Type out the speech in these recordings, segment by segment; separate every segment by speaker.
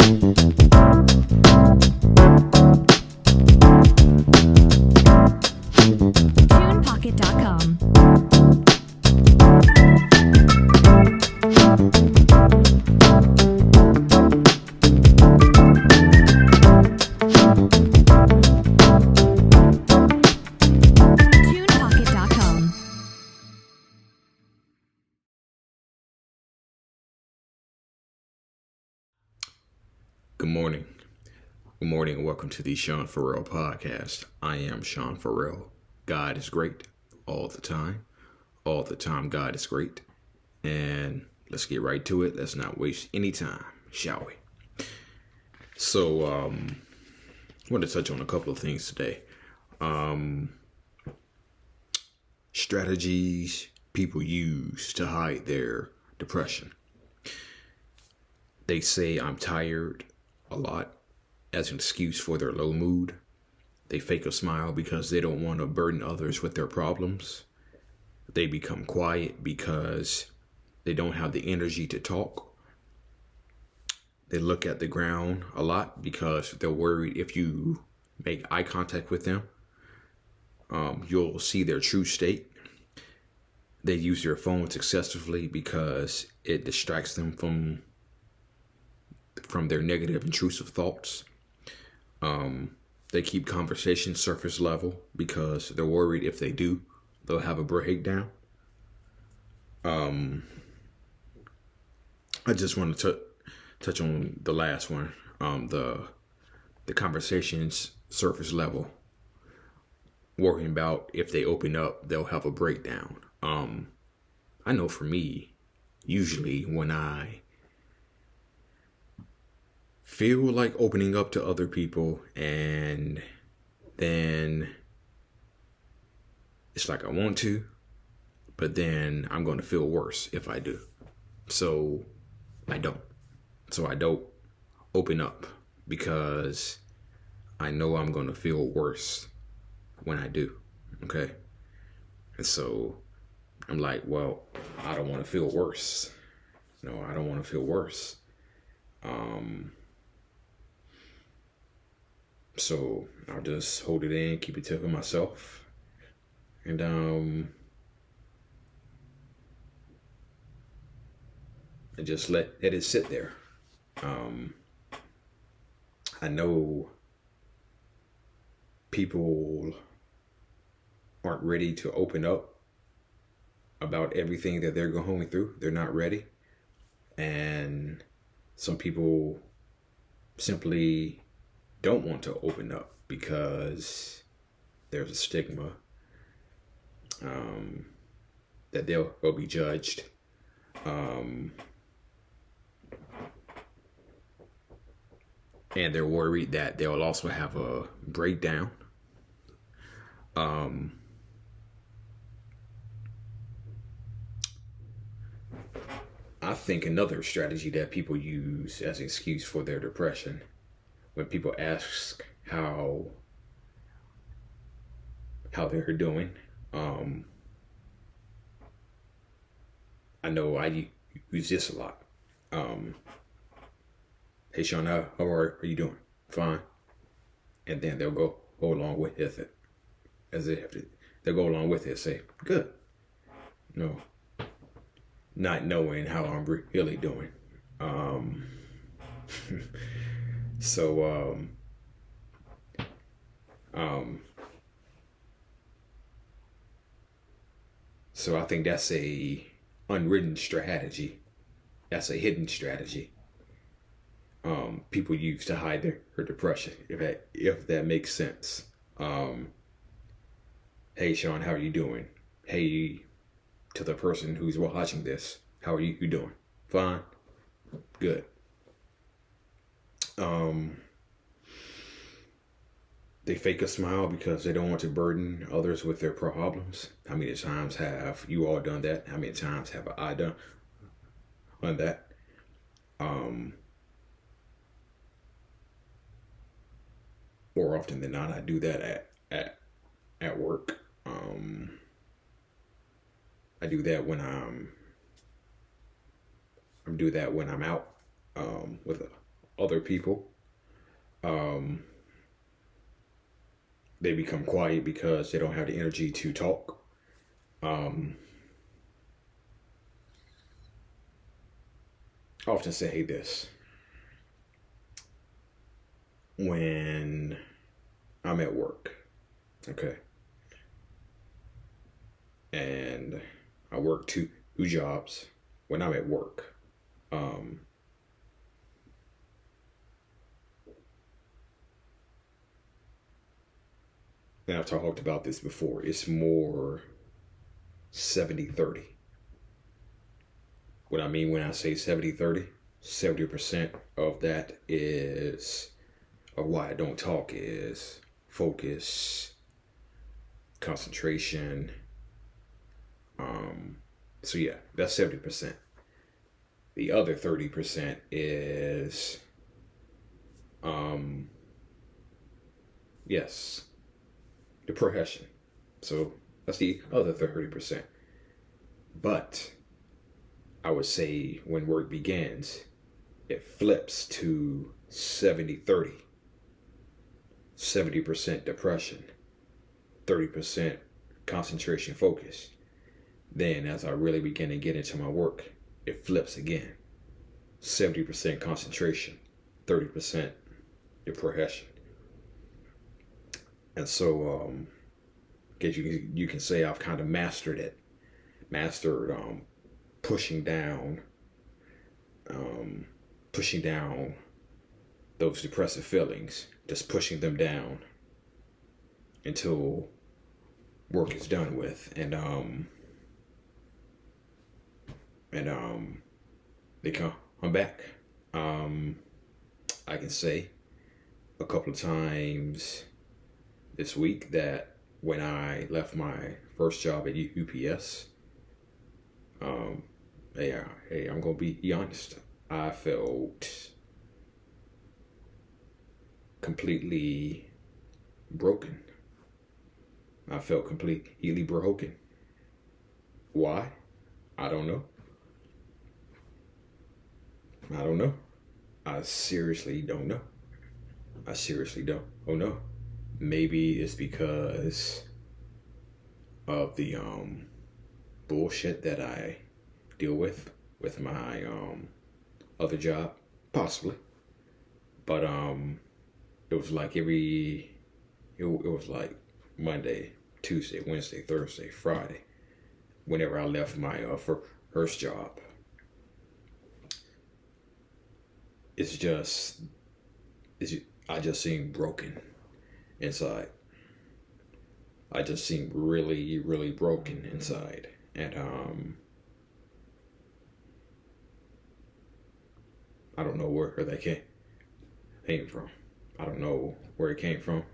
Speaker 1: TunePocket.com. TunePocket.com.
Speaker 2: Good morning. Good morning and welcome to the Sean Farrell podcast. I am Sean Farrell. God is great all the time. All the time, God is great. And let's get right to it. Let's not waste any time, shall we? So, I want to touch on a couple of things today. Strategies people use to hide their depression. They say I'm tired a lot as an excuse for their low mood. They fake a smile because they don't want to burden others with their problems. They become quiet because they don't have the energy to talk. They look at the ground a lot because they're worried if you make eye contact with them, you'll see their true state. They use their phones excessively because it distracts them from their negative, intrusive thoughts. They keep conversations surface level because they're worried if they do, they'll have a breakdown. I just want to touch on the last one, the conversations surface level, worrying about if they open up, they'll have a breakdown. I know for me, usually when I feel like opening up to other people and then it's like I want to, but then I'm going to feel worse if I do. So I don't open up because I know I'm going to feel worse when I do. Okay. And so I'm like, well, I don't want to feel worse. No, I don't want to feel worse. So I'll just hold it in, keep it to myself, and just let it sit there. I know people aren't ready to open up about everything that they're going through. They're not ready. And some people simply don't want to open up because there's a stigma that they'll be judged. And they're worried that they'll also have a breakdown. I think another strategy that people use as an excuse for their depression, when people ask how they're doing, I know I use this a lot. Hey Sean, how are you doing? Fine. And then they'll go along with it, as if they'll go along with it, say good. No, not knowing how I'm really doing. So I think that's a unwritten strategy. That's a hidden strategy. People use to hide their depression, if that makes sense. Hey Sean, how are you doing? Hey, to the person who's watching this, how are you doing? Fine? Good. They fake a smile because they don't want to burden others with their problems. How many times have you all done that? How many times have I done that? More often than not, I do that at work. I do that when I'm out with other people. Um, they become quiet because they don't have the energy to talk. Um, I often say this when I'm at work, okay, and I work two jobs when I'm at work. Um, and I've talked about this before. It's more 70-30. What I mean when I say 70-30, 70% of that is, or why I don't talk, is focus, concentration. So yeah, that's 70%. The other 30% is, um, yes, depression. So that's the other 30%. But I would say when work begins, it flips to 70-30. 70% depression, 30% concentration focus. Then as I really begin to get into my work, it flips again. 70% concentration, 30% depression. And so guess you can say I've kind of mastered it. Mastered pushing down pushing down those depressive feelings, just pushing them down until work is done with, and they come back. I can say a couple of times this week that when I left my first job at UPS, hey, I'm gonna be honest. I felt completely broken. I felt completely broken. Why? I don't know. I don't know. I seriously don't know. I seriously don't. Oh no. Maybe it's because of the bullshit that I deal with my other job, possibly. But it was like it was like Monday, Tuesday, Wednesday, Thursday, Friday. Whenever I left my first job, I just seemed broken inside. I just seemed really, really broken inside, and I don't know where that came from. I don't know where it came from.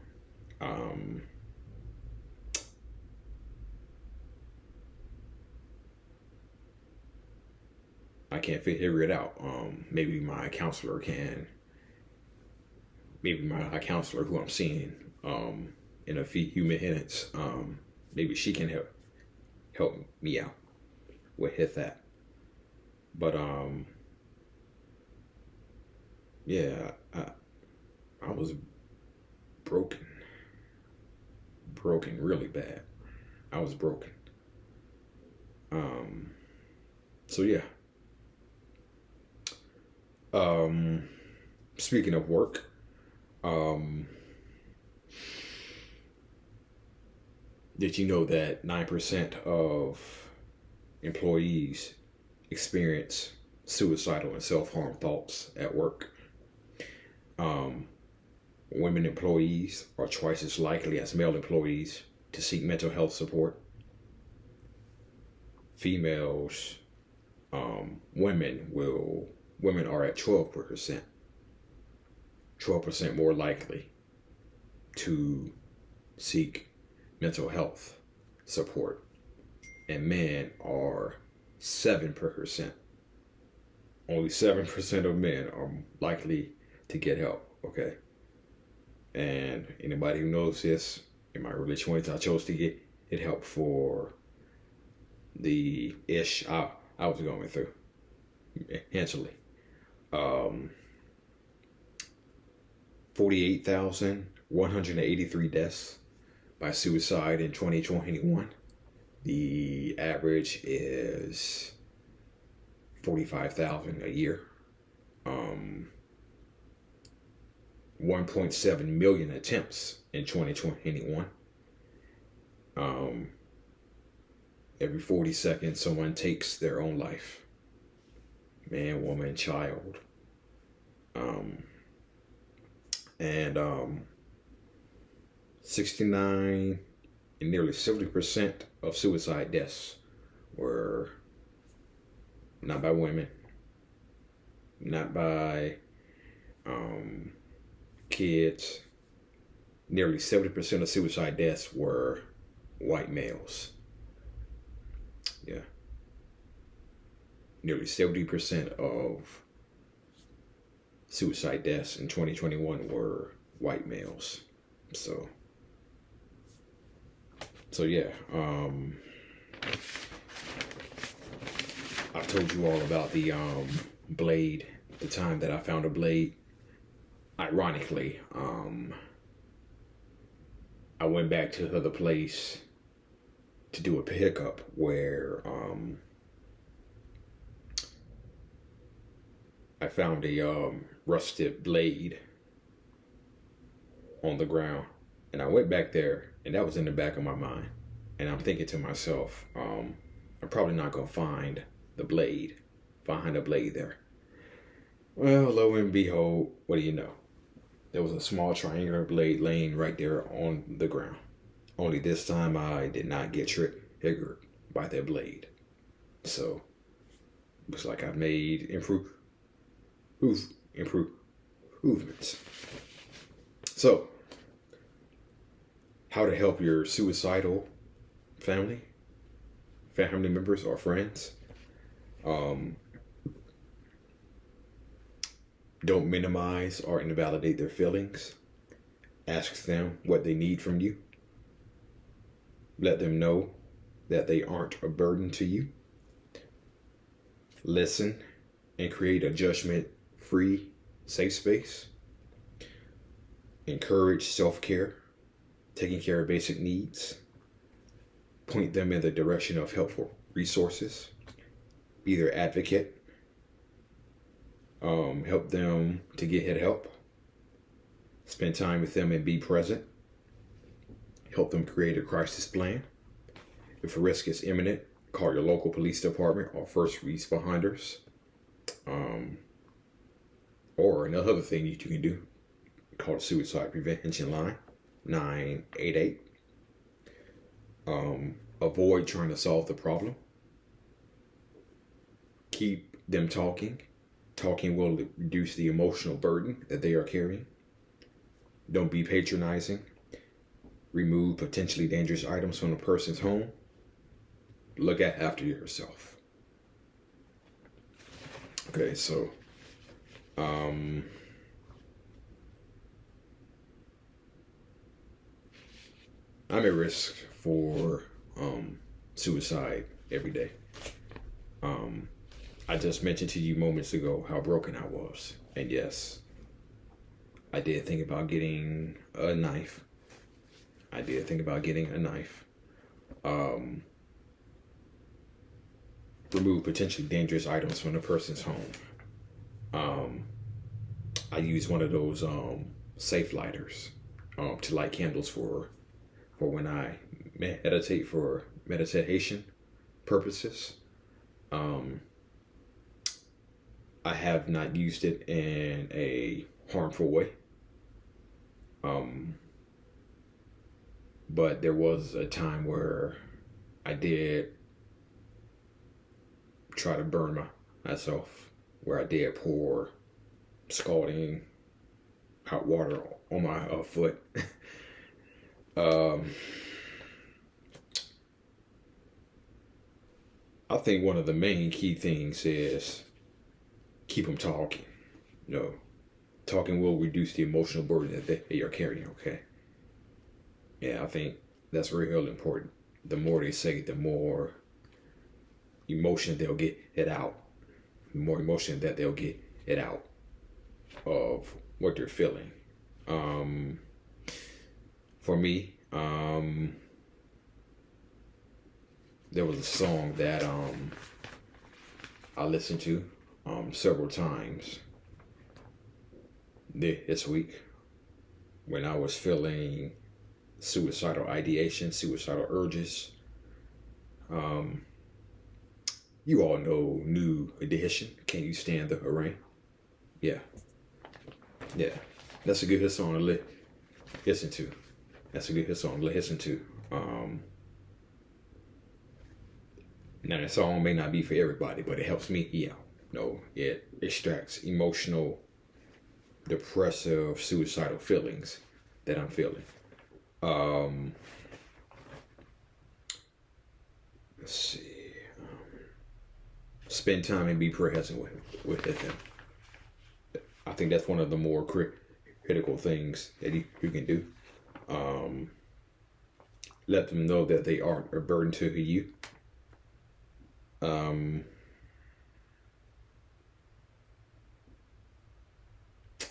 Speaker 2: I can't figure it out. Maybe my counselor can. Maybe my counselor, who I'm seeing in a few minutes, maybe she can help me out with that. But yeah, I was broken really bad. I was broken. So yeah. Speaking of work, did you know that 9% of employees experience suicidal and self-harm thoughts at work? Women employees are twice as likely as male employees to seek mental health support. Females, women are at 12%, 12% more likely to seek mental health support, and men are 7%. Only 7% of men are likely to get help. Okay, and anybody who knows this, in my early 20s, I chose to get help for the I was going through mentally. 48,183 deaths by suicide in 2021. The average is 45,000 a year. 1.7 million attempts in 2021. Every 40 seconds, someone takes their own life. Man, woman, child. And 69 and nearly 70% of suicide deaths were not by women, not by kids. Nearly 70% of suicide deaths were white males. Yeah. Nearly 70% of suicide deaths in 2021 were white males. So yeah, I've told you all about the blade, the time that I found a blade. Ironically, I went back to the place to do a pickup where I found a rusted blade on the ground, and I went back there, and that was in the back of my mind. And I'm thinking to myself, I'm probably not gonna find a blade there. Well, lo and behold, what do you know? There was a small triangular blade laying right there on the ground. Only this time I did not get triggered by that blade. So looks like I've made improvements. So, how to help your suicidal family members or friends. Don't minimize or invalidate their feelings. Ask them what they need from you. Let them know that they aren't a burden to you. Listen and create a judgment-free, safe space. Encourage self-care, taking care of basic needs. Point them in the direction of helpful resources. Be their advocate. Help them to get help. Spend time with them and be present. Help them create a crisis plan. If a risk is imminent, call your local police department or first responders. Or another thing that you can do, call the suicide prevention line, 988. Avoid trying to solve the problem. Keep them talking. Talking will reduce the emotional burden that they are carrying. Don't be patronizing. Remove potentially dangerous items from a person's home. Look after yourself. Okay, so I'm at risk for suicide every day. I just mentioned to you moments ago how broken I was. And yes, I did think about getting a knife. Remove potentially dangerous items from the person's home. I use one of those safe lighters to light candles for when I meditate, for meditation purposes. I have not used it in a harmful way. But there was a time where I did try to burn myself, where I did pour scalding hot water on my foot. I think one of the main key things is keep them talking. Talking will reduce the emotional burden that they are carrying, okay? Yeah, I think that's real important. The more they say, the more emotion they'll get it out. The more emotion that they'll get it out of what they're feeling. Um, for me, there was a song that I listened to several times this week when I was feeling suicidal ideation, suicidal urges. Um, you all know New Edition. Can you stand the rain? Yeah, yeah. That's a good hit song to listen to. That's a good hit song to listen to. Now, the song may not be for everybody, but it helps me. Yeah, no, it extracts emotional, depressive, suicidal feelings that I'm feeling. Um, let's see. Spend time and be present with them. I think that's one of the more critical things that you can do. Let them know that they aren't a burden to you.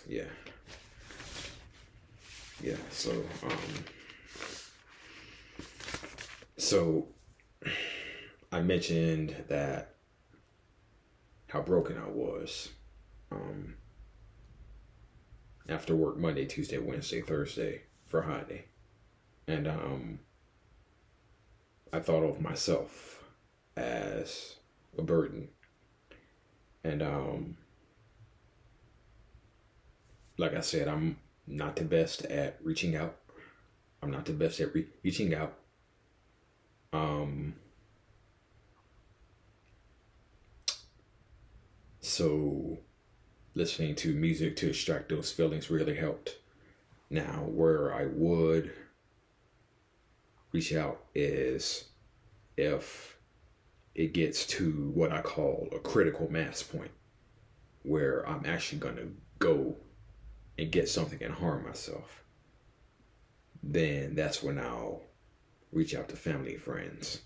Speaker 2: Yeah. Yeah. So I mentioned that how broken I was. After work Monday, Tuesday, Wednesday, Thursday, Friday. And I thought of myself as a burden. And like I said, I'm not the best at reaching out. I'm not the best at reaching out. So listening to music to extract those feelings really helped. Now, where I would reach out is if it gets to what I call a critical mass point, where I'm actually going to go and get something and harm myself. Then that's when I'll reach out to family and friends.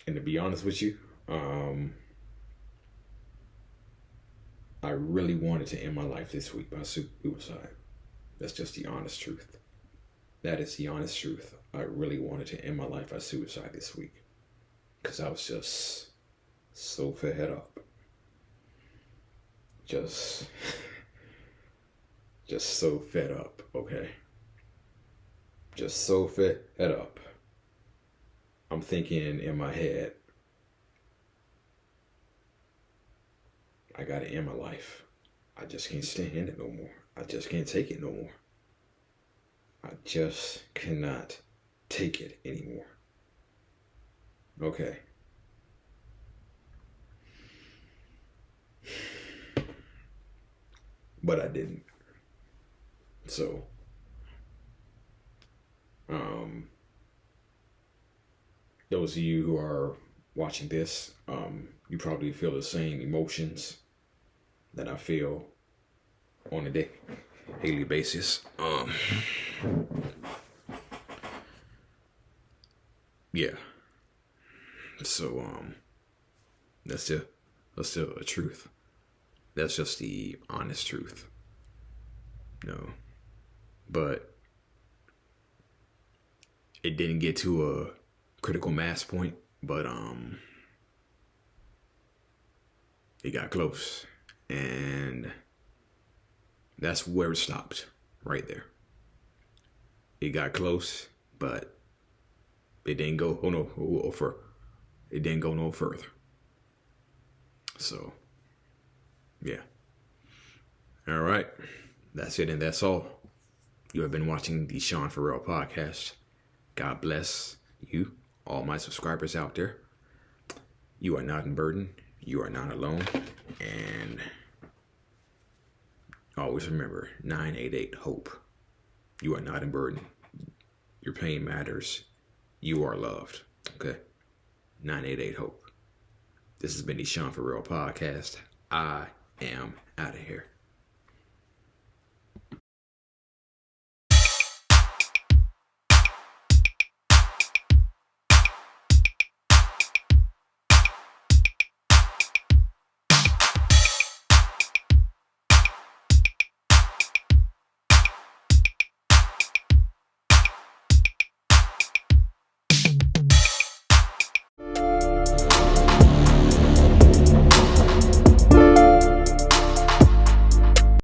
Speaker 2: And to be honest with you, I really wanted to end my life this week by suicide. That's just the honest truth. That is the honest truth. I really wanted to end my life by suicide this week because I was just so fed up. Just so fed up, okay? Just so fed up. I'm thinking in my head, I gotta end my life. I just can't stand it no more. I just can't take it no more. I just cannot take it anymore. Okay. But I didn't. So, those of you who are watching this, you probably feel the same emotions that I feel on a daily basis. Yeah. So, that's the truth. That's just the honest truth. No. But it didn't get to a critical mass point, but it got close. And that's where it stopped, right there. It got close, but it didn't go it didn't go no further. So, yeah. All right. That's it and that's all. You have been watching the Sean Farrell podcast. God bless you, all my subscribers out there. You are not in burden. You are not alone. And always remember, 988 HOPE. You are not in burden. Your pain matters. You are loved. Okay? 988 HOPE. This has been the Sean Farrell podcast. I am out of here.